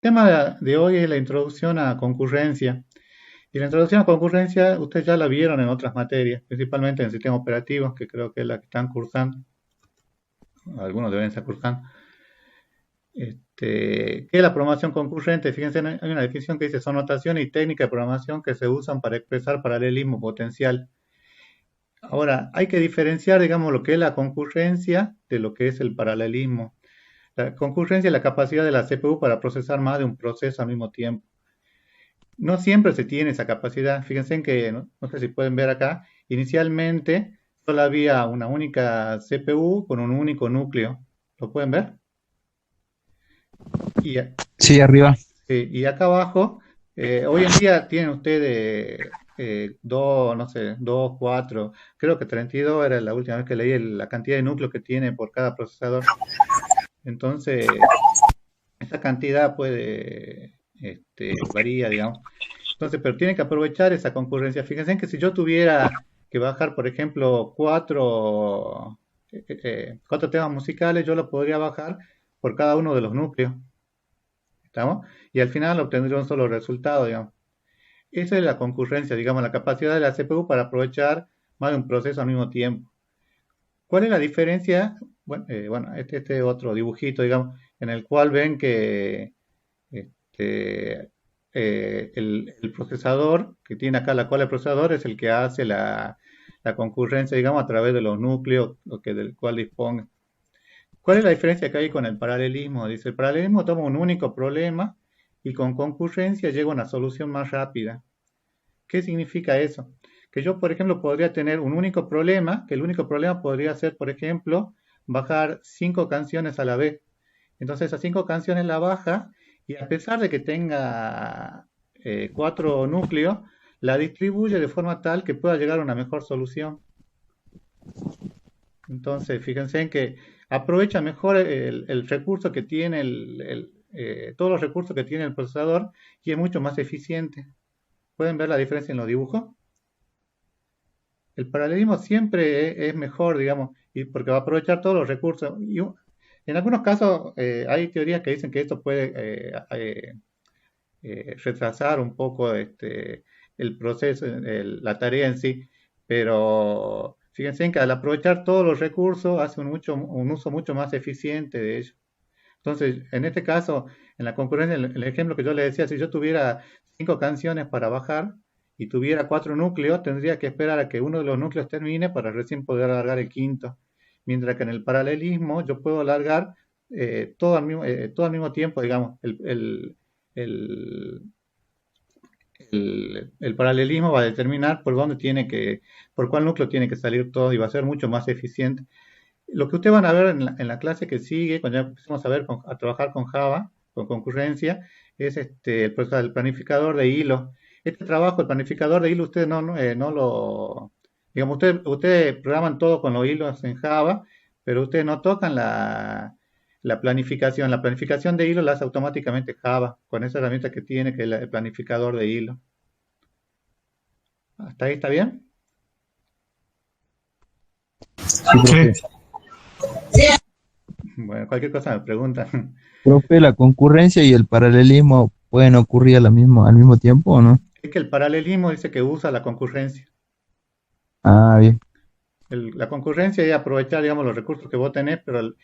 tema de hoy es la introducción a concurrencia. Y la introducción a concurrencia, ustedes ya la vieron en otras materias, principalmente en sistemas operativos, que creo que es la que están cursando, algunos deben estar cursando. ¿Qué es la programación concurrente? Fíjense, hay una definición que dice, son notaciones y técnicas de programación que se usan para expresar paralelismo potencial. Ahora, hay que diferenciar, digamos, lo que es la concurrencia de lo que es el paralelismo. La concurrencia es la capacidad de la CPU para procesar más de un proceso al mismo tiempo. No siempre se tiene esa capacidad. Fíjense en que, no sé si pueden ver acá, inicialmente solo había una única CPU con un único núcleo. ¿Lo pueden ver? Y, Sí, arriba. sí, y acá abajo, hoy en día tienen ustedes dos, no sé, dos, cuatro, creo que 32 era la última vez que leí la cantidad de núcleos que tiene por cada procesador. Entonces, esa cantidad puede, varía, digamos. Entonces, pero tienen que aprovechar esa concurrencia. Fíjense en que si yo tuviera que bajar, por ejemplo, cuatro temas musicales, yo lo podría bajar por cada uno de los núcleos, ¿estamos? Y al final obtendría un solo resultado, digamos. Esa es la concurrencia, digamos, la capacidad de la CPU para aprovechar más de un proceso al mismo tiempo. ¿Cuál es la diferencia? Bueno, este otro dibujito, digamos, en el cual ven que este, el procesador que tiene acá la cola del procesador es el que hace la concurrencia, digamos, a través de los núcleos del cual dispone. ¿Cuál es la diferencia que hay con el paralelismo? Dice, el paralelismo toma un único problema y con concurrencia llega a una solución más rápida. ¿Qué significa eso? Que yo, por ejemplo, podría tener un único problema, que el único problema podría ser, por ejemplo, bajar 5 canciones a la vez. Entonces, esas 5 canciones la baja y a pesar de que tenga 4 núcleos, la distribuye de forma tal que pueda llegar a una mejor solución. Entonces, fíjense en que aprovecha mejor el recurso que tiene todos los recursos que tiene el procesador y es mucho más eficiente. ¿Pueden ver la diferencia en los dibujos? El paralelismo siempre es mejor, digamos, y porque va a aprovechar todos los recursos. En algunos casos hay teorías que dicen que esto puede retrasar un poco el proceso, la tarea en sí, pero fíjense en que al aprovechar todos los recursos hace un uso mucho más eficiente de ellos. Entonces, en este caso, en la concurrencia, el ejemplo que yo le decía, si yo tuviera 5 canciones para bajar y tuviera 4 núcleos, tendría que esperar a que uno de los núcleos termine para recién poder alargar el quinto. Mientras que en el paralelismo yo puedo alargar todo al mismo tiempo, digamos, el- el paralelismo va a determinar por cuál núcleo tiene que salir todo y va a ser mucho más eficiente. Lo que ustedes van a ver en la clase que sigue, cuando ya empecemos a trabajar con Java, con concurrencia, es el planificador de hilo. Este trabajo, el planificador de hilo, ustedes no lo, digamos, ustedes programan todo con los hilos en Java, pero ustedes no tocan la planificación. La planificación de hilo la hace automáticamente Java, con esa herramienta que tiene, que es el planificador de hilo. ¿Hasta ahí está bien? Sí, Sí, profe. Bueno, cualquier cosa me preguntan. Profe, ¿la concurrencia y el paralelismo pueden ocurrir al mismo tiempo o no? Es que el paralelismo dice que usa la concurrencia. Ah, bien. La concurrencia es aprovechar, digamos, los recursos que vos tenés, pero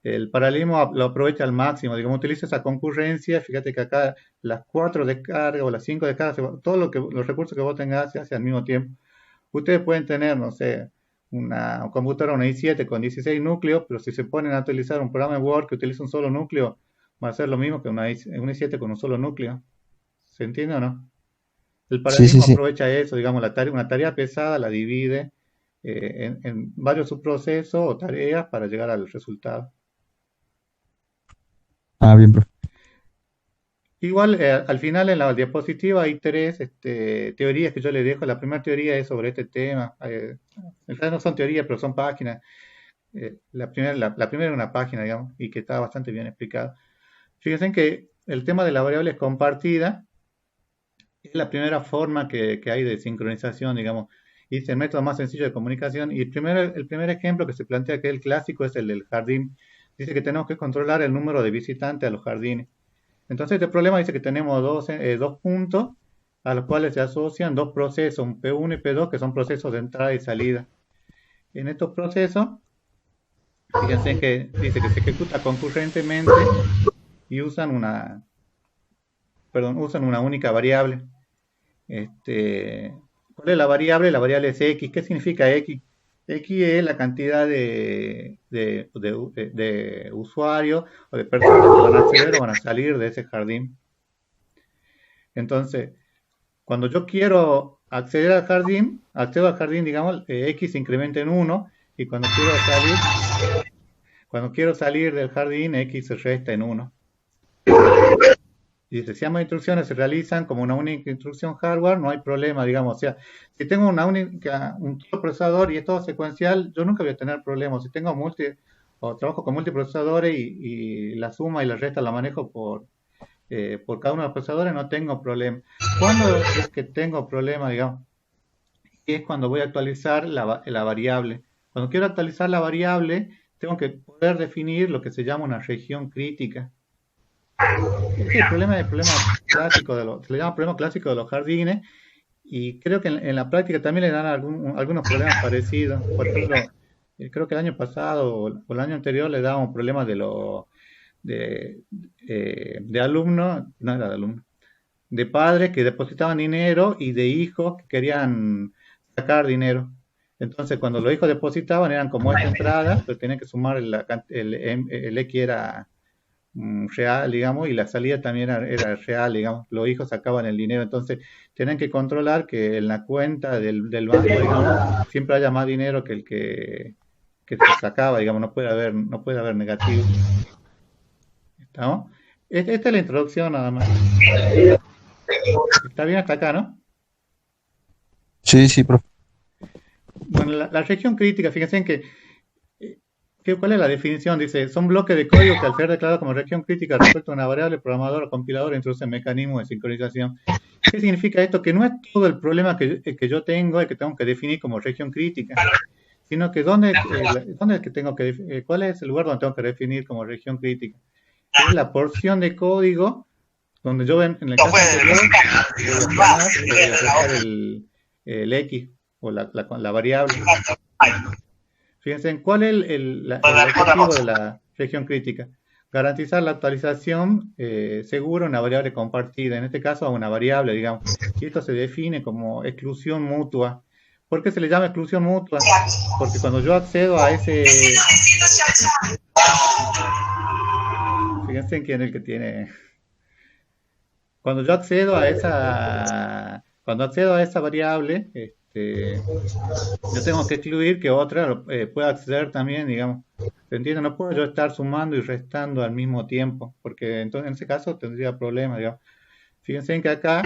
el paralelismo lo aprovecha al máximo. Digamos, utiliza esa concurrencia. Fíjate que acá las 4 descargas o las 5 descargas, todo los recursos que vos tengas se hace al mismo tiempo. Ustedes pueden tener, no sé, una computadora, una i7 con 16 núcleos, pero si se ponen a utilizar un programa de Word que utiliza un solo núcleo, va a ser lo mismo que una i7 con un solo núcleo. ¿Se entiende o no? El Sí, sí, paralelismo sí. aprovecha eso, digamos, una tarea pesada la divide en varios subprocesos o tareas para llegar al resultado. Ah, bien, profe. Igual, al final en la diapositiva hay 3 teorías que yo les dejo. La primera teoría es sobre este tema. En realidad no son teorías, pero son páginas. La primera es una página, digamos, y que está bastante bien explicada. Fíjense que el tema de la variable es compartida es la primera forma que hay de sincronización, digamos, y es el método más sencillo de comunicación. Y el primer ejemplo que se plantea, que es el clásico, es el del jardín. Dice que tenemos que controlar el número de visitantes a los jardines. Entonces este problema dice que tenemos dos puntos a los cuales se asocian dos procesos, un P1 y P2, que son procesos de entrada y salida. En estos procesos, fíjense que dice que se ejecuta concurrentemente y usan una única variable. Este, ¿Cuál es la variable? La variable es X. ¿Qué significa X? X es la cantidad de usuarios o de personas que van a acceder o van a salir de ese jardín. Entonces, cuando yo quiero acceder al jardín, accedo al jardín, digamos, X se incrementa en 1 y cuando quiero salir del jardín, X se resta en 1. Y dice, si ambas instrucciones se realizan como una única instrucción hardware, no hay problema, digamos. O sea, si tengo un solo procesador y es todo secuencial, yo nunca voy a tener problemas. Si tengo o trabajo con multiprocesadores y la suma y la resta la manejo por cada uno de los procesadores, no tengo problema. ¿Cuándo es que tengo problema, digamos? Es cuando voy a actualizar la variable. Cuando quiero actualizar la variable, tengo que poder definir lo que se llama una región crítica. Este es el problema clásico se le llama problema clásico de los jardines y creo que en la práctica también le dan algunos problemas parecidos. Por ejemplo, creo que el año pasado o el año anterior le daban un problema de alumnos, no era de alumnos, de padres que depositaban dinero y de hijos que querían sacar dinero. Entonces, cuando los hijos depositaban eran como esta entrada, pero tenían que sumar el X era real, digamos, y la salida también era real, digamos. Los hijos sacaban el dinero, entonces tienen que controlar que en la cuenta del banco, digamos, siempre haya más dinero que el que se sacaba, digamos, no puede haber negativo. ¿Estamos? Esta es la introducción nada más. Está bien hasta acá, ¿no? Sí, sí, profe. Bueno, la región crítica, fíjense en ¿cuál es la definición? Dice, son bloques de código que al ser declarados como región crítica respecto a una variable, el programador o compilador introduce mecanismos de sincronización. ¿Qué significa esto? Que no es todo el problema que yo tengo el que tengo que definir como región crítica, sino que dónde es que cuál es el lugar donde tengo que definir como región crítica. Es la porción de código donde yo en el caso anterior voy a dejar el X o la variable. Fíjense en cuál es el objetivo de la región crítica. Garantizar la actualización segura a una variable compartida, en este caso a una variable, digamos. Y esto se define como exclusión mutua. ¿Por qué se le llama exclusión mutua? Porque cuando yo accedo a ese... Fíjense en quién es el que tiene... Cuando yo accedo a esa variable, yo tengo que excluir que otra pueda acceder también, digamos. ¿Se entiende? No puedo yo estar sumando y restando al mismo tiempo, porque entonces en ese caso tendría problemas, digamos. Fíjense en que acá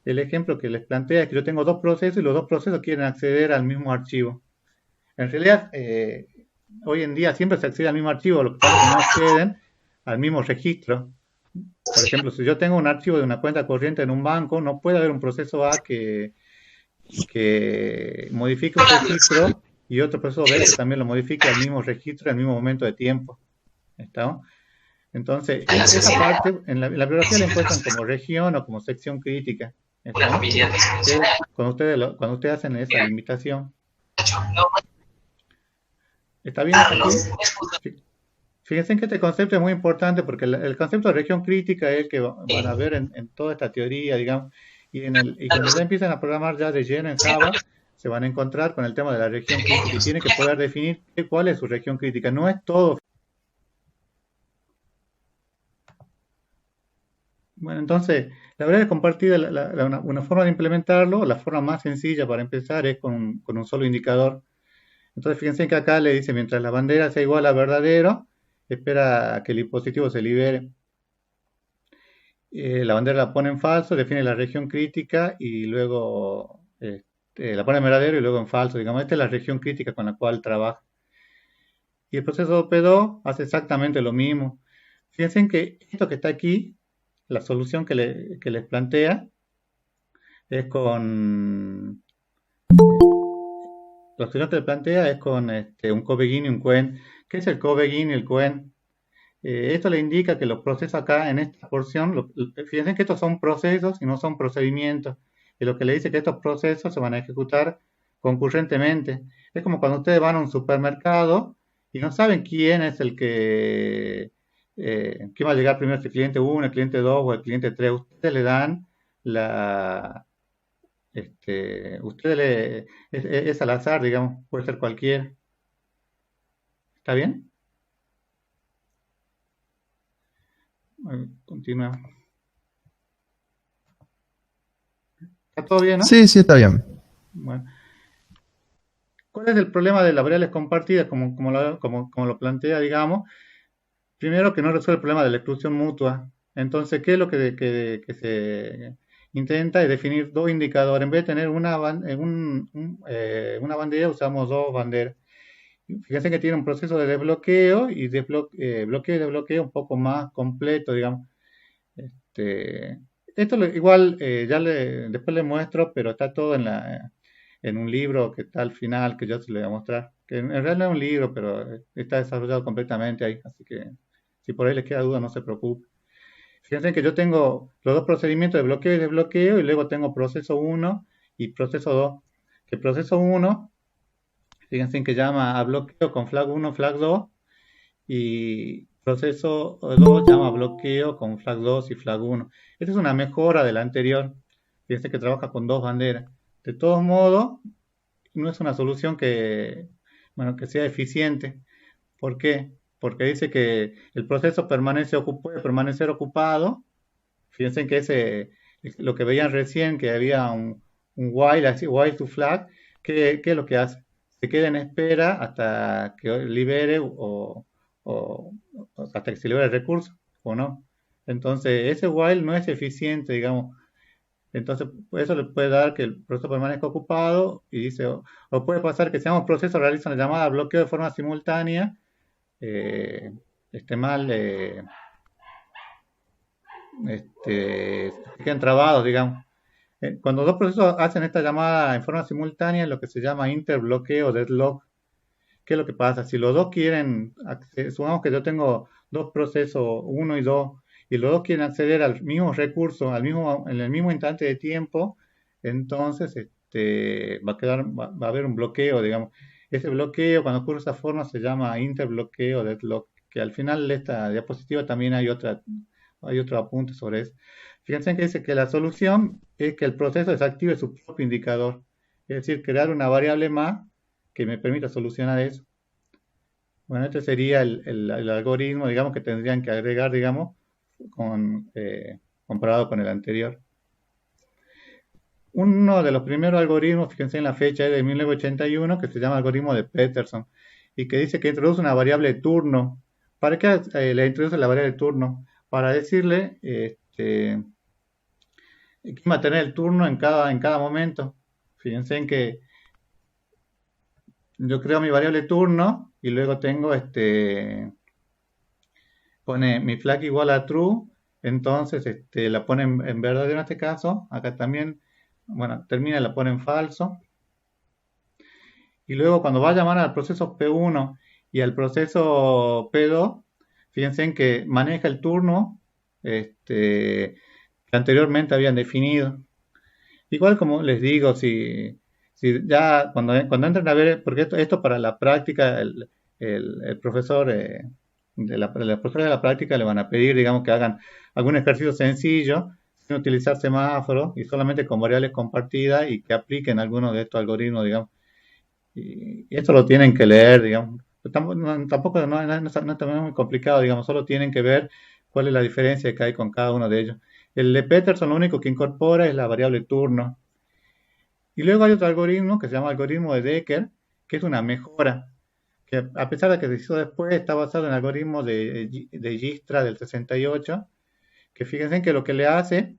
el ejemplo que les plantea es que yo tengo dos procesos y los dos procesos quieren acceder al mismo archivo. En realidad, hoy en día siempre se accede al mismo archivo, lo que pasa es que no acceden al mismo registro. Por ejemplo, si yo tengo un archivo de una cuenta corriente en un banco, no puede haber un proceso A que modifique un registro y otro proceso B que también lo modifique al mismo registro al mismo momento de tiempo. ¿Estamos? Entonces, esa parte en la bibliografía la encuentran como región o como sección crítica. ¿Estamos? Cuando ustedes hacen esa limitación. ¿Está bien hasta aquí? Fíjense que este concepto es muy importante porque el concepto de región crítica es el que van a ver en toda esta teoría, digamos, y cuando ya empiezan a programar ya de lleno en Java, se van a encontrar con el tema de la región crítica y tienen que poder definir cuál es su región crítica. No es todo. Bueno, entonces, la verdad es compartida, una forma de implementarlo, la forma más sencilla para empezar es con un solo indicador. Entonces, fíjense que acá le dice, mientras la bandera sea igual a verdadero, espera a que el dispositivo se libere. La bandera la pone en falso, define la región crítica y luego la pone en verdadero y luego en falso. Digamos, esta es la región crítica con la cual trabaja. Y el proceso P2 hace exactamente lo mismo. Fíjense que esto que está aquí, la solución que les plantea, es con... La solución que les plantea es con un cobegin y un quen. ¿Qué es el cobegin y el quen? Esto le indica que los procesos acá en esta porción, fíjense que estos son procesos y no son procedimientos. Y lo que le dice que estos procesos se van a ejecutar concurrentemente. Es como cuando ustedes van a un supermercado y no saben quién es quién va a llegar primero, si el cliente uno, el cliente 2 o el cliente 3. Ustedes le dan la, ustedes es al azar, digamos, puede ser cualquiera. ¿Está bien? Continuamos. ¿Está todo bien, no? Sí, sí, está bien. Bueno. ¿Cuál es el problema de las variables compartidas, como lo plantea, digamos? Primero, que no resuelve el problema de la exclusión mutua. Entonces, ¿qué es lo que se intenta? Es definir dos indicadores. En vez de tener una bandera, usamos dos banderas. Fíjense que tiene un proceso de desbloqueo y bloqueo y desbloqueo un poco más completo, digamos. Este, igual después le muestro, pero está todo en un libro que está al final, que yo se le voy a mostrar. Que en realidad no es un libro, pero está desarrollado completamente ahí. Así que si por ahí les queda duda, no se preocupe. Fíjense que yo tengo los dos procedimientos de bloqueo y desbloqueo y luego tengo proceso uno y proceso 2. Que proceso uno, fíjense que llama a bloqueo con flag uno, flag 2 y proceso 2 llama bloqueo con flag 2 y flag 1. Esta es una mejora de la anterior. Fíjense que trabaja con dos banderas. De todos modos, no es una solución bueno, que sea eficiente. ¿Por qué? Porque dice que el proceso puede permanecer ocupado. Fíjense que lo que veían recién, que había un while, así, while to flag, ¿qué es lo que hace? Se queda en espera hasta que libere o hasta que se libere el recurso, ¿o no? Entonces, ese while no es eficiente, digamos. Entonces, eso le puede dar que el proceso permanezca ocupado y dice, o puede pasar que si ambos procesos realizan la llamada bloqueo de forma simultánea, eh, esté mal, se quedan trabados, digamos. Cuando dos procesos hacen esta llamada en forma simultánea, es lo que se llama interbloqueo, deadlock. ¿Qué es lo que pasa? Si los dos quieren, supongamos que yo tengo dos procesos, uno y dos, y los dos quieren acceder al mismo recurso, en el mismo instante de tiempo, entonces va a haber un bloqueo, digamos. Ese bloqueo, cuando ocurre de esa forma, se llama interbloqueo, deadlock, que al final de esta diapositiva también hay otro apunte sobre eso. Fíjense que dice que la solución es que el proceso desactive su propio indicador, es decir, crear una variable más que me permita solucionar eso. Bueno, este sería el algoritmo, digamos, que tendrían que agregar, digamos, comparado con el anterior. Uno de los primeros algoritmos, fíjense en la fecha, es de 1981, que se llama algoritmo de Peterson, y que dice que introduce una variable de turno. ¿Para qué le introduce la variable de turno? Para decirle quién va a tener el turno en cada momento. Fíjense en que yo creo mi variable turno y luego tengo pone mi flag igual a true, entonces la pone en verdadero en este caso, acá también, bueno, termina y la pone en falso. Y luego cuando va a llamar al proceso P1 y al proceso P2, fíjense en que maneja el turno que anteriormente habían definido. Igual como les digo, si ya cuando entren a ver, porque esto para la práctica, el profesor la profesora de la práctica le van a pedir, digamos, que hagan algún ejercicio sencillo, sin utilizar semáforos y solamente con variables compartidas y que apliquen algunos de estos algoritmos, digamos. Y esto lo tienen que leer, digamos. Tampoco no es muy complicado, digamos, solo tienen que ver cuál es la diferencia que hay con cada uno de ellos. El de Peterson lo único que incorpora es la variable turno. Y luego hay otro algoritmo que se llama algoritmo de Decker, que es una mejora, que a pesar de que se hizo después, está basado en el algoritmo de Dijkstra del 68, que fíjense que lo que le hace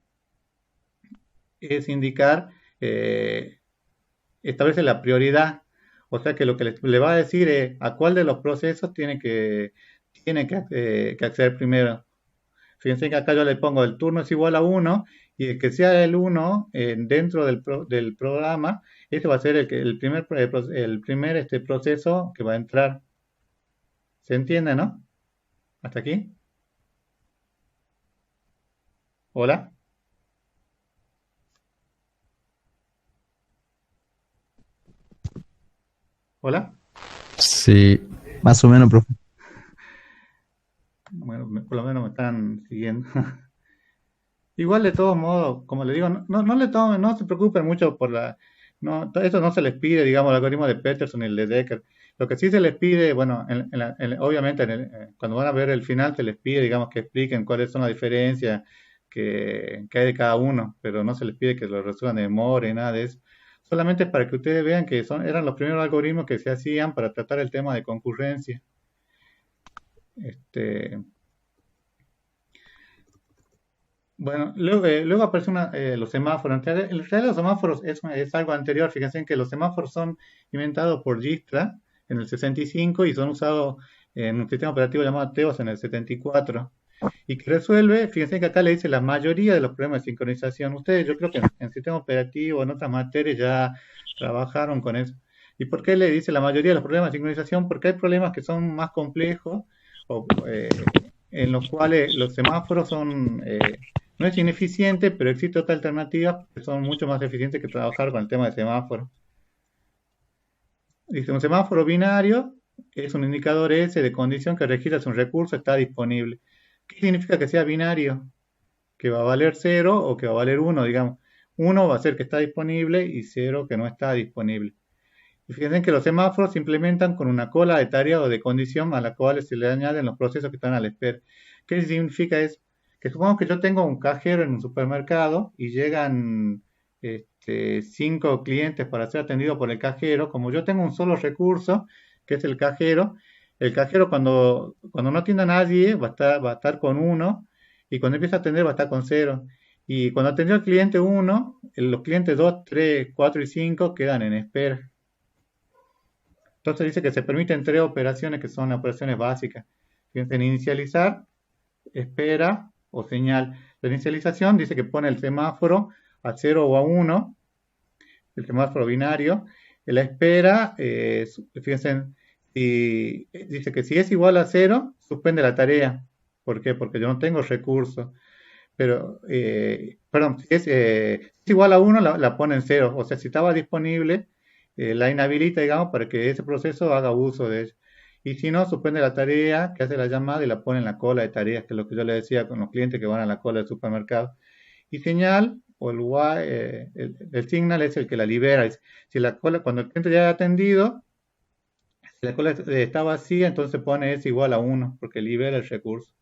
es indicar, establece la prioridad, o sea que lo que le va a decir es a cuál de los procesos que acceder primero. Fíjense que acá yo le pongo el turno es igual a 1 y el que sea el 1 dentro del programa, este va a ser el primer proceso que va a entrar. ¿Se entiende, no? ¿Hasta aquí? Hola, hola. Sí, Más o menos, profe. Bueno, por lo menos me están siguiendo. Igual de todos modos, como le digo, no le tomen, no se preocupen mucho por no, eso no se les pide, digamos, el algoritmo de Peterson y el de Decker. Lo que sí se les pide, bueno, obviamente cuando van a ver el final se les pide, digamos, que expliquen cuáles son las diferencias que hay de cada uno, pero no se les pide que lo resuelvan de memoria y nada de eso. Solamente para que ustedes vean que eran los primeros algoritmos que se hacían para tratar el tema de concurrencia. Este, Bueno, luego aparecen los semáforos. En realidad los semáforos es algo anterior. Fíjense que los semáforos son inventados por Dijkstra en el 65 y son usados en un sistema operativo llamado Teos en el 74. Y que resuelve, fíjense que acá le dice la mayoría de los problemas de sincronización. Ustedes, yo creo que en sistema operativo, en otras materias ya trabajaron con eso. ¿Y por qué le dice la mayoría de los problemas de sincronización? Porque hay problemas que son más complejos o, en los cuales los semáforos no es ineficiente, pero existe otra alternativa que son mucho más eficientes que trabajar con el tema de semáforo. Dice, un semáforo binario es un indicador S de condición que registra si un recurso está disponible. ¿Qué significa que sea binario? Que va a valer 0 o que va a valer 1, digamos. 1 va a ser que está disponible y 0 que no está disponible. Y fíjense que los semáforos se implementan con una cola de tarea o de condición a la cual se le añaden los procesos que están a la espera. ¿Qué significa eso? Que supongamos que yo tengo un cajero en un supermercado y llegan 5 clientes para ser atendidos por el cajero. Como yo tengo un solo recurso, que es el cajero cuando no atiende a nadie va a estar con 1 y cuando empieza a atender va a estar con 0. Y cuando atendió al cliente 1, los clientes 2, 3, 4 y 5 quedan en espera. Entonces dice que se permiten 3 operaciones que son operaciones básicas. Fíjense, en inicializar, espera o señal. La inicialización dice que pone el semáforo a 0 o a 1, el semáforo binario. En la espera, fíjense, dice que si es igual a 0, suspende la tarea. ¿Por qué? Porque yo no tengo recursos. Pero, perdón, si es igual a 1, la pone en 0. O sea, si estaba disponible, la inhabilita, digamos, para que ese proceso haga uso de ella. Y si no, suspende la tarea, que hace la llamada y la pone en la cola de tareas, que es lo que yo le decía con los clientes que van a la cola del supermercado. Y señal, o el signal es el que la libera. Si la cola, cuando el cliente ya ha atendido, si la cola está vacía, entonces pone es igual a 1, porque libera el recurso.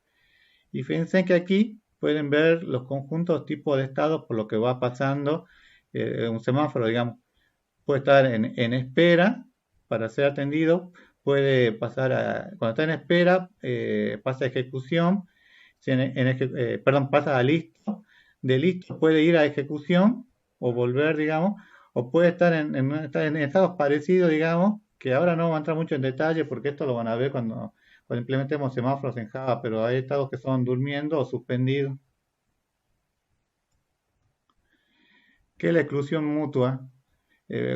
Y fíjense que aquí pueden ver los conjuntos tipos de estados por lo que va pasando un semáforo, digamos. Puede estar en espera para ser atendido, puede pasar cuando está en espera, pasa a ejecución, perdón, pasa a listo, de listo puede ir a ejecución o volver, digamos, o puede estar en estados parecidos, digamos, que ahora no voy a entrar mucho en detalle porque esto lo van a ver cuando implementemos semáforos en Java, pero hay estados que son durmiendo o suspendidos. ¿Qué es la exclusión mutua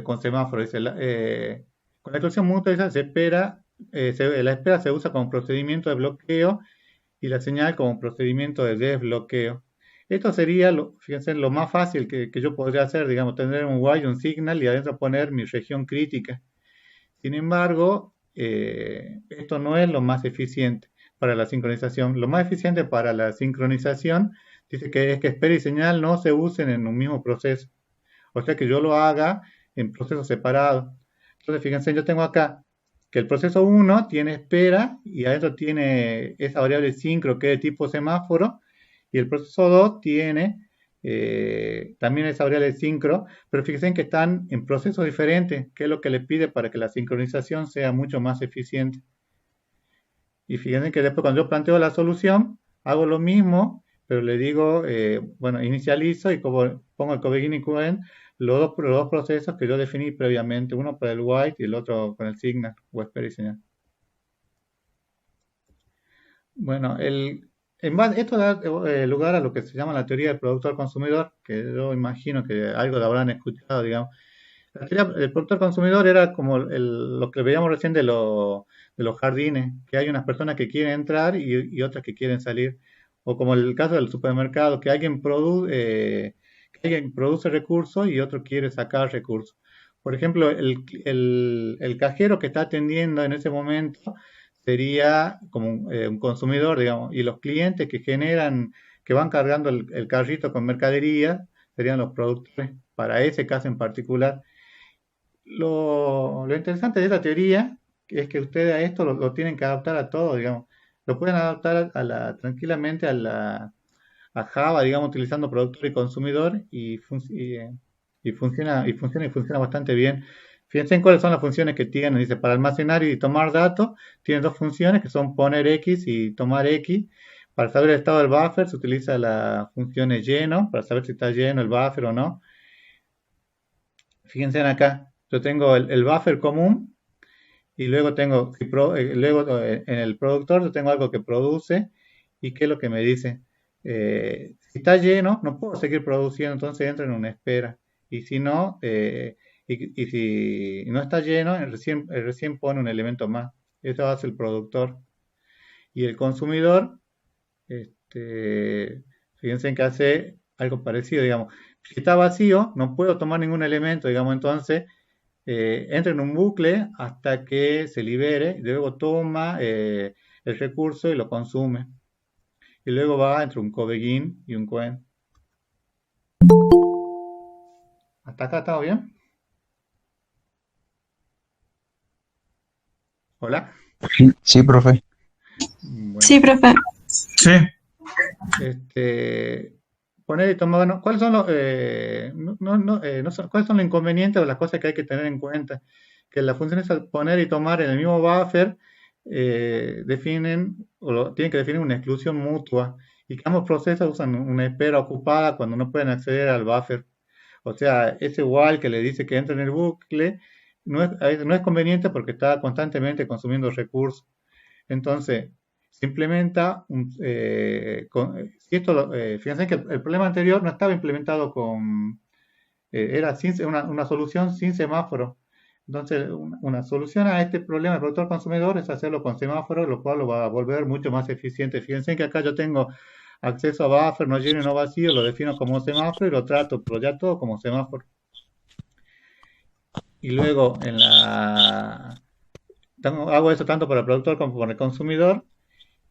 con semáforo? Con la exclusión mutua se espera, la espera se usa como procedimiento de bloqueo y la señal como procedimiento de desbloqueo. Esto sería, fíjense, lo más fácil que yo podría hacer, digamos, tener un while, un signal y adentro poner mi región crítica. Sin embargo, esto no es lo más eficiente para la sincronización. Lo más eficiente para la sincronización dice que es que espera y señal no se usen en un mismo proceso. O sea que yo lo haga en procesos separados. Entonces, fíjense, yo tengo acá que el proceso 1 tiene espera y adentro tiene esa variable sincro que es de tipo semáforo y el proceso 2 tiene también esa variable sincro, pero fíjense que están en procesos diferentes, que es lo que le pide para que la sincronización sea mucho más eficiente. Y fíjense que después cuando yo planteo la solución, hago lo mismo, pero le digo, bueno, inicializo y como pongo el co-beginning co-end, los dos procesos que yo definí previamente, uno para el while y el otro con el signal o espera y señal. Bueno, esto da lugar a lo que se llama la teoría del productor-consumidor, que yo imagino que algo lo habrán escuchado, digamos. La teoría del productor-consumidor era como lo que veíamos recién de los jardines, que hay unas personas que quieren entrar y otras que quieren salir. O como el caso del supermercado, que alguien produce recursos y otro quiere sacar recursos. Por ejemplo, el cajero que está atendiendo en ese momento sería como un consumidor, digamos, y los clientes que van cargando el carrito con mercadería, serían los productores, para ese caso en particular. Lo interesante de esta teoría es que ustedes a esto lo tienen que adaptar a todo, digamos. Lo pueden adaptar tranquilamente a Java, digamos, utilizando productor y consumidor y funciona bastante bien. Fíjense en cuáles son las funciones que tienen. Dice, para almacenar y tomar datos, tiene dos funciones que son poner X y tomar X. Para saber el estado del buffer se utiliza la función lleno, para saber si está lleno el buffer o no. Fíjense en acá, yo tengo el buffer común y luego en el productor yo tengo algo que produce y qué es lo que me dice. Si está lleno, no puedo seguir produciendo, entonces entro en una espera. Y si no, y si no está lleno, recién pone un elemento más. Eso hace el productor. Y el consumidor, fíjense en que hace algo parecido, digamos. Si está vacío, no puedo tomar ningún elemento, digamos, entonces entra en un bucle hasta que se libere, y luego toma el recurso y lo consume. Y luego va entre un cobegin y un coen. ¿Hasta acá está bien? Hola. Sí, profe. Bueno, Sí, profe. Sí, este, poner y tomar, bueno, ¿cuáles son cuáles son los inconvenientes o las cosas que hay que tener en cuenta? Que las funciones al poner y tomar en el mismo buffer tienen que definir una exclusión mutua y que ambos procesos usan una espera ocupada cuando no pueden acceder al buffer. O sea, ese while que le dice que entra en el bucle no es conveniente porque está constantemente consumiendo recursos. Entonces, se implementa fíjense que el problema anterior no estaba implementado era una solución sin semáforo. Entonces, una solución a este problema del productor consumidor es hacerlo con semáforo, lo cual lo va a volver mucho más eficiente. Fíjense que acá yo tengo acceso a buffer, no lleno y no vacío, lo defino como semáforo y lo trato, pero ya todo como semáforo. Y luego hago eso tanto para el productor como para el consumidor.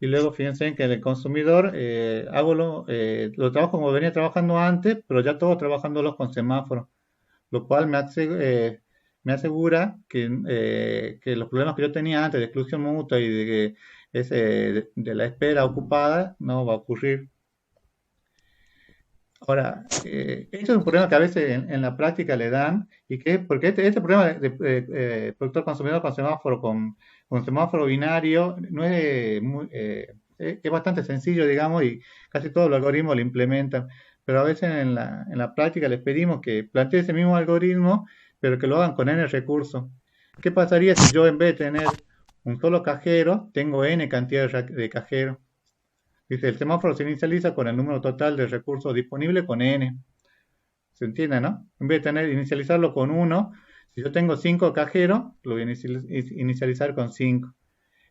Y luego fíjense que el consumidor lo trabajo como venía trabajando antes, pero ya todo trabajándolo con semáforo, lo cual me asegura que los problemas que yo tenía antes de exclusión mutua y de la espera ocupada no va a ocurrir. Ahora, esto es un problema que a veces en la práctica le dan, porque este problema de productor consumidor con semáforo binario no es bastante sencillo, digamos, y casi todos los algoritmos lo implementan, pero a veces en la práctica les pedimos que planteen ese mismo algoritmo, pero que lo hagan con n recursos. ¿Qué pasaría si yo en vez de tener un solo cajero, tengo n cantidad de cajeros? Dice, el semáforo se inicializa con el número total de recursos disponibles con n. ¿Se entiende, no? En vez de inicializarlo con 1, si yo tengo 5 cajeros, lo voy a inicializar con 5.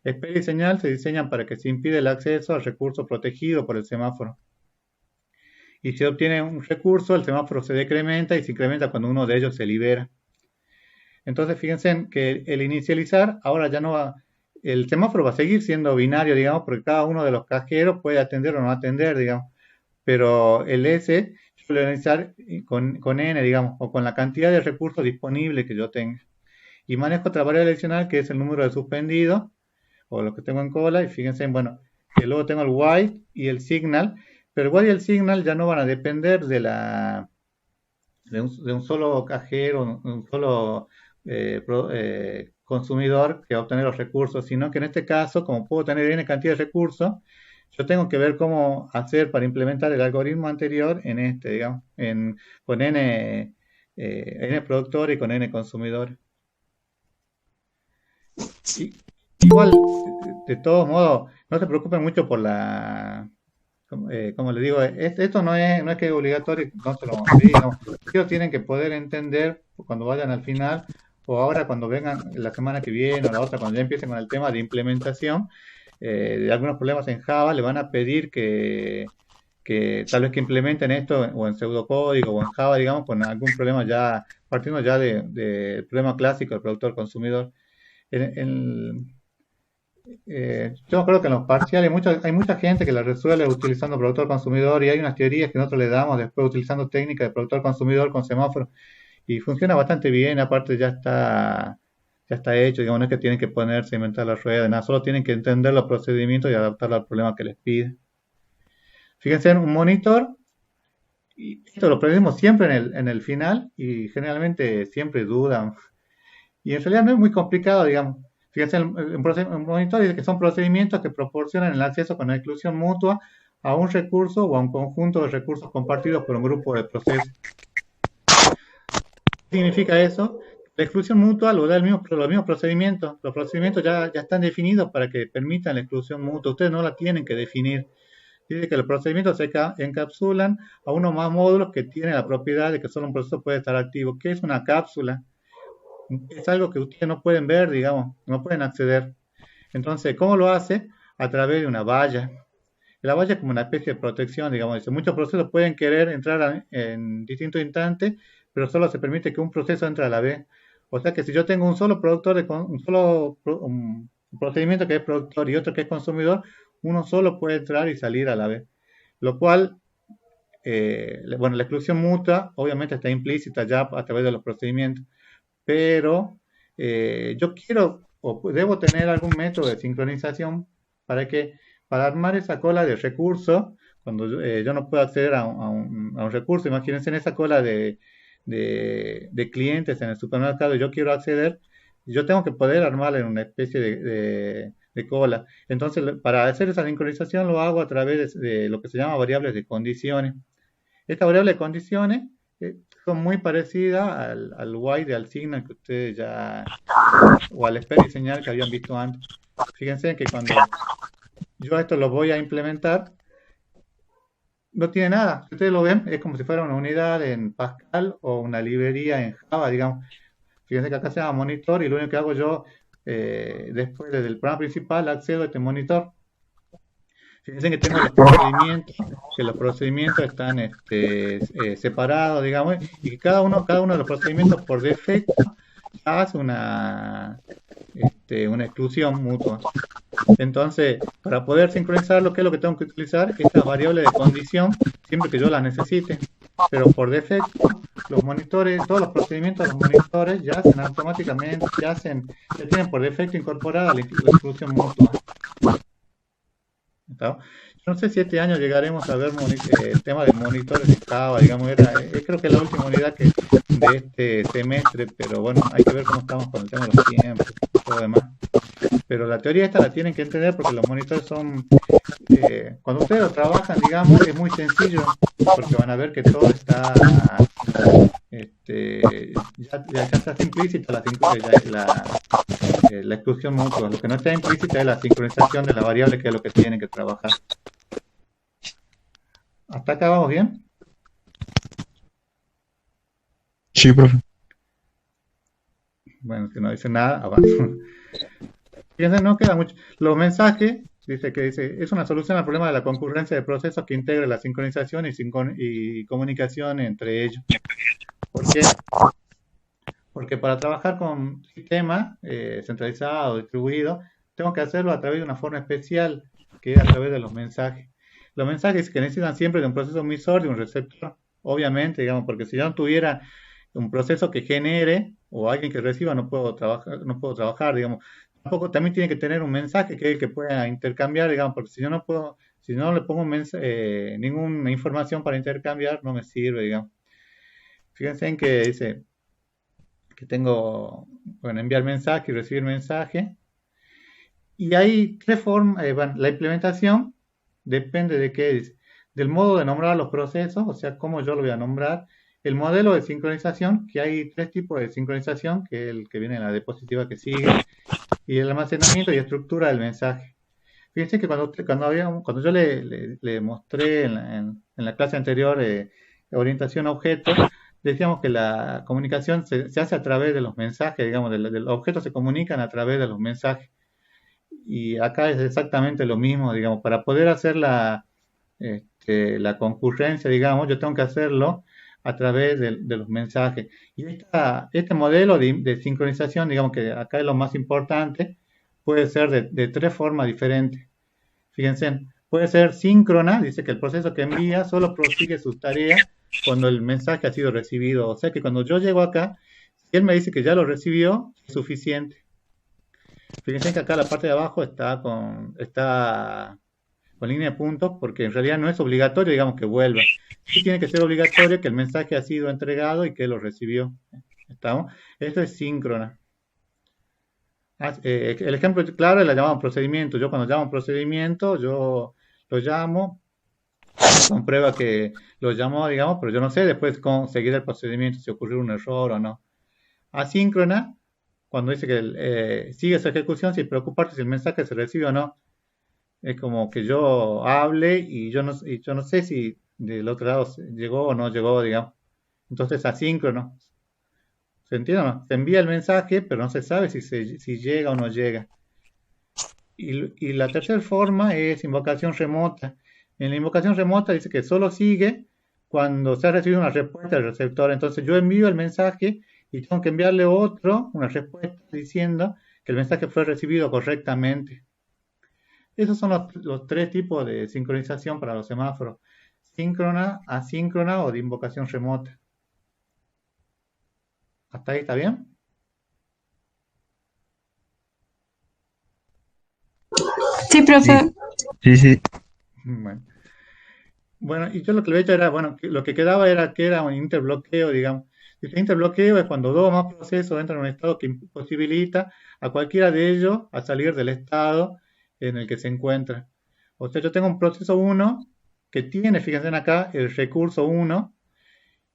Espera y señal se diseñan para que se impida el acceso al recurso protegido por el semáforo. Y si obtiene un recurso, el semáforo se decrementa y se incrementa cuando uno de ellos se libera. Entonces, fíjense que el inicializar ahora ya no va. El semáforo va a seguir siendo binario, digamos, porque cada uno de los cajeros puede atender o no atender, digamos. Pero el S yo lo voy a iniciar con n, digamos, o con la cantidad de recursos disponibles que yo tenga. Y manejo otra variable adicional que es el número de suspendidos, o lo que tengo en cola, y fíjense, bueno, que luego tengo el while y el signal, pero el while y el signal ya no van a depender de un solo cajero, de un solo consumidor que va a obtener los recursos, sino que en este caso, como puedo tener n cantidad de recursos, yo tengo que ver cómo hacer para implementar el algoritmo anterior en digamos, con n productor y con n consumidor. Igual, de todos modos, no se preocupen mucho por como les digo, esto no es que es obligatorio, no se lo digamos. Ellos tienen que poder entender cuando vayan al final o ahora cuando vengan la semana que viene o la otra, cuando ya empiecen con el tema de implementación, de algunos problemas en Java, le van a pedir que tal vez que implementen esto o en pseudocódigo o en Java, digamos, con algún problema ya, partiendo ya del problema clásico del productor consumidor. En, yo creo que en los parciales hay mucha gente que la resuelve utilizando productor consumidor y hay unas teorías que nosotros le damos después utilizando técnicas de productor consumidor con semáforo y funciona bastante bien, aparte ya está hecho, digamos, no es que tienen que ponerse a inventar la rueda, nada, solo tienen que entender los procedimientos y adaptarlo al problema que les pide. Fíjense en un monitor, y esto lo aprendemos siempre en el final y generalmente siempre dudan. Y en realidad no es muy complicado, digamos. Fíjense, un monitor dice que son procedimientos que proporcionan el acceso con exclusión mutua a un recurso o a un conjunto de recursos compartidos por un grupo de procesos. ¿Qué significa eso? La exclusión mutua lo da los mismos procedimientos. Los procedimientos ya están definidos para que permitan la exclusión mutua. Ustedes no la tienen que definir. Dice que los procedimientos se encapsulan a uno o más módulos que tienen la propiedad de que solo un proceso puede estar activo. ¿Qué es una cápsula? Es algo que ustedes no pueden ver, digamos, no pueden acceder. Entonces, ¿cómo lo hace? A través de una valla. La valla es como una especie de protección, digamos. Dice, muchos procesos pueden querer entrar en distintos instantes, pero solo se permite que un proceso entre a la vez. O sea que si yo tengo un solo productor, un procedimiento que es productor y otro que es consumidor, uno solo puede entrar y salir a la vez. Lo cual, bueno, la exclusión mutua obviamente está implícita ya a través de los procedimientos, pero yo quiero o debo tener algún método de sincronización para que, para armar esa cola de recursos, cuando yo no puedo acceder a un recurso, imagínense en esa cola de clientes en el supermercado, yo quiero acceder, yo tengo que poder armarla en una especie de cola. Entonces, para hacer esa sincronización lo hago a través de lo que se llama variables de condiciones. Esta variable de condiciones son muy parecidas al while de Alsignal que ustedes ya, o al espera y señal que habían visto antes. Fíjense que cuando yo esto lo voy a implementar, no tiene nada. Si ustedes lo ven, es como si fuera una unidad en Pascal o una librería en Java, digamos. Fíjense que acá se llama monitor y lo único que hago yo, después desde el programa principal, accedo a este monitor. Fíjense que tengo los procedimientos están separados, digamos, y que cada uno de los procedimientos por defecto hace una exclusión mutua. Entonces, para poder sincronizarlo, ¿qué es lo que tengo que utilizar? Esta variable de condición, siempre que yo la necesite. Pero por defecto, los monitores, todos los procedimientos de los monitores ya hacen automáticamente, ya tienen por defecto incorporada la exclusión mutua. ¿Está? Yo no sé si este año llegaremos a ver el tema de monitores de Java, digamos, creo que es la última unidad de este semestre, pero bueno, hay que ver cómo estamos con el tema de los tiempos y todo lo demás. Pero la teoría esta la tienen que entender porque los monitores son, cuando ustedes lo trabajan, digamos, es muy sencillo porque van a ver que todo está, ya está implícita la exclusión mutua. Lo que no está implícita es la sincronización de la variable, que es lo que tienen que trabajar. ¿Hasta acá vamos bien? Sí, profe. Bueno, si no dice nada, avanzo. Fíjense, no queda mucho. Los mensajes, dice, es una solución al problema de la concurrencia de procesos que integra la sincronización y comunicación entre ellos. ¿Por qué? Porque para trabajar con sistemas centralizados, distribuidos, tengo que hacerlo a través de una forma especial, que es a través de los mensajes. Los mensajes que necesitan siempre de un proceso emisor, de un receptor, obviamente, digamos, porque si yo no tuviera un proceso que genere o alguien que reciba, no puedo trabajar, digamos. Tampoco, también tiene que tener un mensaje que el que pueda intercambiar, digamos, porque si yo no puedo, si no le pongo ninguna información para intercambiar, no me sirve, digamos. Fíjense en que dice que tengo, bueno, enviar mensaje y recibir mensaje. Y hay tres formas, bueno, la implementación depende de qué es, del modo de nombrar los procesos, o sea, cómo yo lo voy a nombrar, el modelo de sincronización, que hay tres tipos de sincronización, que es el que viene en la diapositiva que sigue, y el almacenamiento y estructura del mensaje. Fíjense que cuando yo le mostré en la clase anterior orientación a objetos, decíamos que la comunicación se hace a través de los mensajes, digamos, los objetos se comunican a través de los mensajes. Y acá es exactamente lo mismo, digamos, para poder hacer la concurrencia, digamos, yo tengo que hacerlo a través de los mensajes. Y este modelo de sincronización, digamos que acá es lo más importante, puede ser de tres formas diferentes. Fíjense, puede ser síncrona, dice que el proceso que envía solo prosigue sus tareas cuando el mensaje ha sido recibido. O sea que cuando yo llego acá, si él me dice que ya lo recibió, es suficiente. Fíjense que acá la parte de abajo está con línea de puntos porque en realidad no es obligatorio, digamos, que vuelva. Sí tiene que ser obligatorio que el mensaje ha sido entregado y que lo recibió. ¿Estamos? Esto es síncrona. El ejemplo claro es la llamada procedimiento. Yo cuando llamo un procedimiento, yo lo llamo, comprueba que lo llamó, digamos, pero yo no sé después cómo seguir el procedimiento, si ocurrió un error o no. Asíncrona, cuando dice que sigue su ejecución sin preocuparse si el mensaje se recibe o no. Es como que yo hable y yo no sé si del otro lado llegó o no llegó, digamos. Entonces asíncrono. ¿Se entiende o no? Se envía el mensaje, pero no se sabe si llega o no llega. Y la tercera forma es invocación remota. En la invocación remota dice que solo sigue cuando se ha recibido una respuesta del receptor. Entonces yo envío el mensaje y tengo que enviarle una respuesta diciendo que el mensaje fue recibido correctamente. Esos son los tres tipos de sincronización para los semáforos: síncrona, asíncrona o de invocación remota. ¿Hasta ahí está bien? Sí, Sí, profe. sí, sí. Bueno. Bueno, y yo lo que le he hecho era, bueno, lo que quedaba era que era un interbloqueo, digamos. El interbloqueo es cuando dos o más procesos entran en un estado que imposibilita a cualquiera de ellos a salir del estado en el que se encuentra. O sea, yo tengo un proceso uno que tiene, fíjense acá, el recurso uno,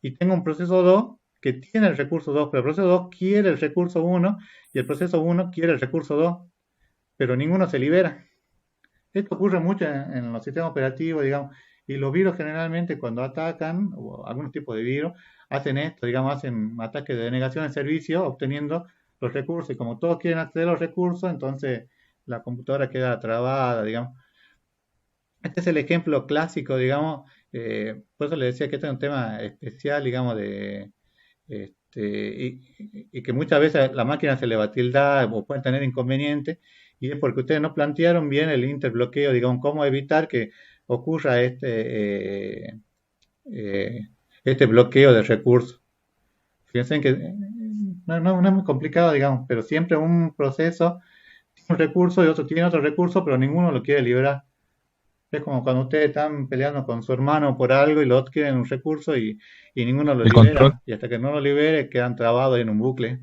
y tengo un proceso 2 que tiene el recurso 2, pero el proceso 2 quiere el recurso uno y el proceso uno quiere el recurso 2, pero ninguno se libera. Esto ocurre mucho en los sistemas operativos, digamos, y los virus generalmente cuando atacan, o algunos tipos de virus, hacen esto, digamos, hacen ataques de denegación de servicio obteniendo los recursos, y como todos quieren acceder a los recursos, entonces la computadora queda trabada, digamos. Este es el ejemplo clásico, digamos, por eso le decía que este es un tema especial, digamos, y que muchas veces a la máquina se le va a tildar o pueden tener inconvenientes, y es porque ustedes no plantearon bien el interbloqueo, digamos, cómo evitar que ocurra eh, este bloqueo de recursos. Fíjense que no es muy complicado, digamos, pero siempre un proceso tiene un recurso y otro tiene otro recurso, pero ninguno lo quiere liberar. Es como cuando ustedes están peleando con su hermano por algo y los otros quieren un recurso y ninguno lo El control. libera. Y hasta que no lo libere quedan trabados ahí en un bucle,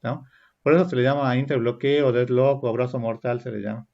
¿no? Por eso se le llama interbloqueo, deadlock o abrazo mortal se le llama.